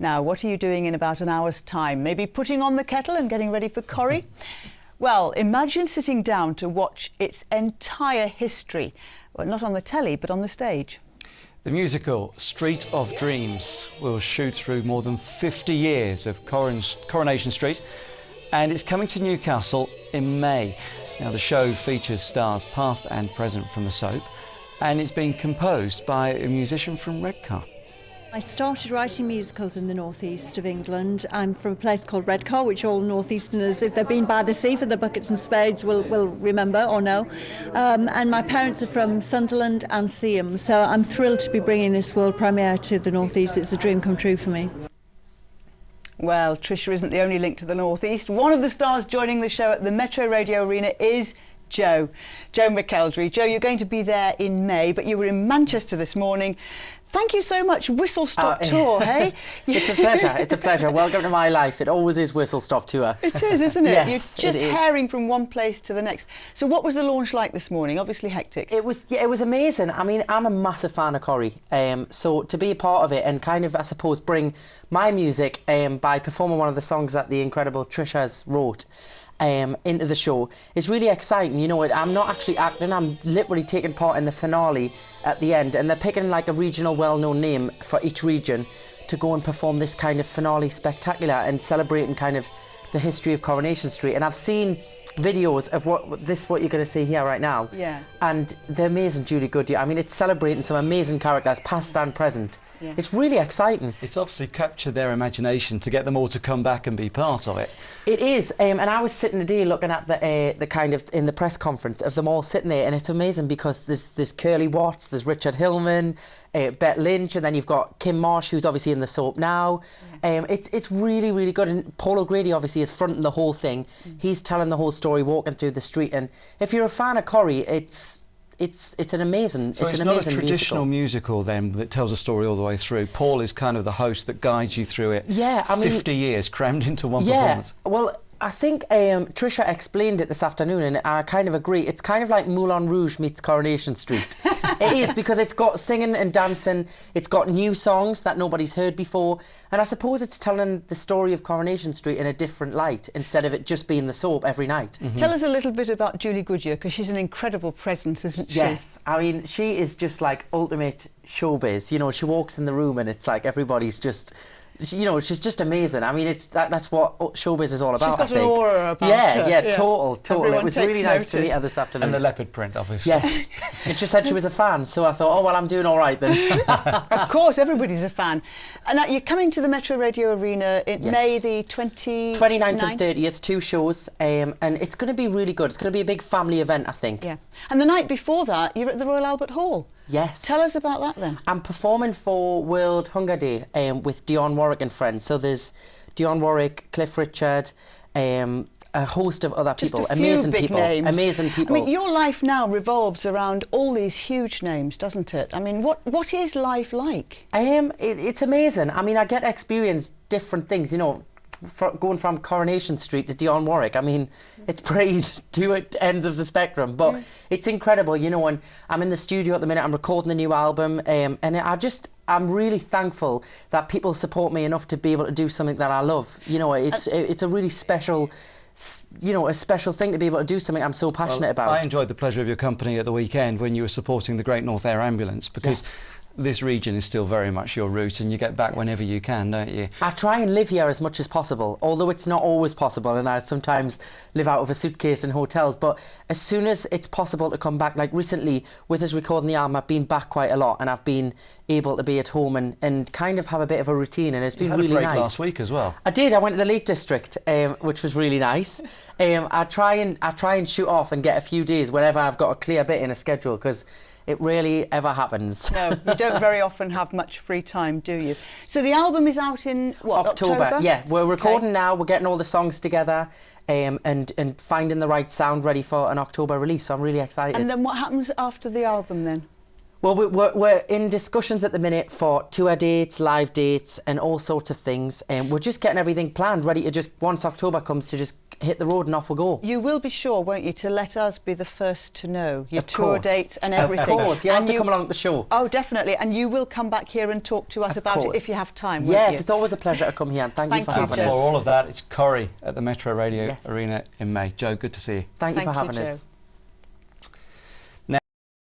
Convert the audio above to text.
Now, what are you doing in about an hour's time? Maybe putting on the kettle and getting ready for Corrie? Well, imagine sitting down to watch its entire history. Well, not on the telly, but on the stage. The musical Street of Dreams will shoot through more than 50 years of Coronation Street, and it's coming to Newcastle in May. Now, the show features stars past and present from the soap, and it's being composed by a musician from Redcar. I started writing musicals in the northeast of England. I'm from a place called Redcar, which all northeasterners, if they've been by the sea for the buckets and spades, will remember or know. And my parents are from Sunderland and Seaham, so I'm thrilled to be bringing this world premiere to the northeast. It's a dream come true for me. Well, Trisha isn't the only link to the northeast. One of the stars joining the show at the Metro Radio Arena is Joe McElderry. Joe, you're going to be there in May, but you were in Manchester this morning. Thank you so much. Whistle Stop Tour, hey? It's a pleasure. It's a pleasure. Welcome to my life. It always is Whistle Stop Tour. It is, isn't it? Yes, you're just herring from one place to the next. So what was the launch like this morning? Obviously hectic. It was amazing. I mean, I'm a massive fan of Corrie. So to be a part of it and kind of, I suppose, bring my music by performing one of the songs that the incredible Trisha's wrote into the show is really exciting. You know, I'm not actually acting, I'm literally taking part in the finale at the end, and they're picking like a regional well-known name for each region to go and perform this kind of finale spectacular and celebrating kind of the history of Coronation Street. And I've seen videos of what you're going to see here right now. Yeah. And the amazing Julie Goodyear. I mean, it's celebrating some amazing characters, past and present. Yeah. It's really exciting. It's obviously captured their imagination to get them all to come back and be part of it. It is, and I was sitting today looking at the kind of in the press conference of them all sitting there, and it's amazing because there's Curly Watts, there's Richard Hillman, Bette Lynch, and then you've got Kim Marsh, who's obviously in the soap now. Yeah. It's really, really good, and Paul O'Grady obviously is fronting the whole thing. He's telling the whole story, walking through the street, and if you're a fan of Corrie, it's an amazing. So it's not a traditional musical then that tells a story all the way through. Paul is kind of the host that guides you through it. Yeah, I mean, 50 years crammed into one performance. Well, I think Trisha explained it this afternoon, and I kind of agree. It's kind of like Moulin Rouge meets Coronation Street. It is, because it's got singing and dancing, it's got new songs that nobody's heard before, and I suppose it's telling the story of Coronation Street in a different light instead of it just being the soap every night. Mm-hmm. Tell us a little bit about Julie Goodyear, because she's an incredible presence, isn't she? Yes, I mean, she is just like ultimate showbiz. You know, she walks in the room and it's like everybody's just... You know, she's just amazing. I mean, that's what showbiz is all about. She's got an aura about her. Yeah, total. Everyone it was really nice to meet her this afternoon. And the leopard print, obviously. Yes. It just said she was a fan, so I thought, oh, well, I'm doing all right then. Of course, everybody's a fan. And now you're coming to the Metro Radio Arena in May the 29th and 30th, 2 shows, and it's going to be really good. It's going to be a big family event, I think. Yeah. And the night before that, you're at the Royal Albert Hall. Yes. Tell us about that then. I'm performing for World Hunger Day with Dionne Warwick and friends. So there's Dionne Warwick, Cliff Richard, a host of other people. Just a few big names. Amazing people. I mean, your life now revolves around all these huge names, doesn't it? I mean, what is life like? It's amazing. I mean, I get to experience different things, you know, going from Coronation Street to Dionne Warwick. I mean, it's pretty two ends of the spectrum, but it's incredible, you know. And I'm in the studio at the minute. I'm recording a new album, and I'm really thankful that people support me enough to be able to do something that I love. You know, it's a really special, you know, a special thing to be able to do something I'm so passionate about. I enjoyed the pleasure of your company at the weekend when you were supporting the Great North Air Ambulance, because this region is still very much your route, and you get back whenever you can, don't you? I try and live here as much as possible, although it's not always possible, and I sometimes live out of a suitcase in hotels, but as soon as it's possible to come back, like recently with us recording the album, I've been back quite a lot, and I've been able to be at home and kind of have a bit of a routine, and it's been really nice. You had a break last week as well. I did. I went to the Lake District, which was really nice. I try and shoot off and get a few days whenever I've got a clear bit in a schedule, because it rarely ever happens. No, you don't very often have much free time, do you? So the album is out in, what, October? Yeah, we're recording now, we're getting all the songs together, and finding the right sound ready for an October release, so I'm really excited. And then what happens after the album then? Well, we're in discussions at the minute for tour dates, live dates, and all sorts of things. And we're just getting everything planned, ready to just, once October comes, to just hit the road and off we go. You will be sure, won't you, to let us be the first to know your Of tour course. dates and everything. Of course, you have to come along to the show. Oh, definitely. And you will come back here and talk to us Of about it course. if you have time, won't Yes, you? it's always a pleasure to come here, and thank you for Thank you, having Joe. For us. all of that, it's Corrie at the Metro Radio Yes. Arena in May. Joe, good to see you. Thank you for Thank you, having Joe. us.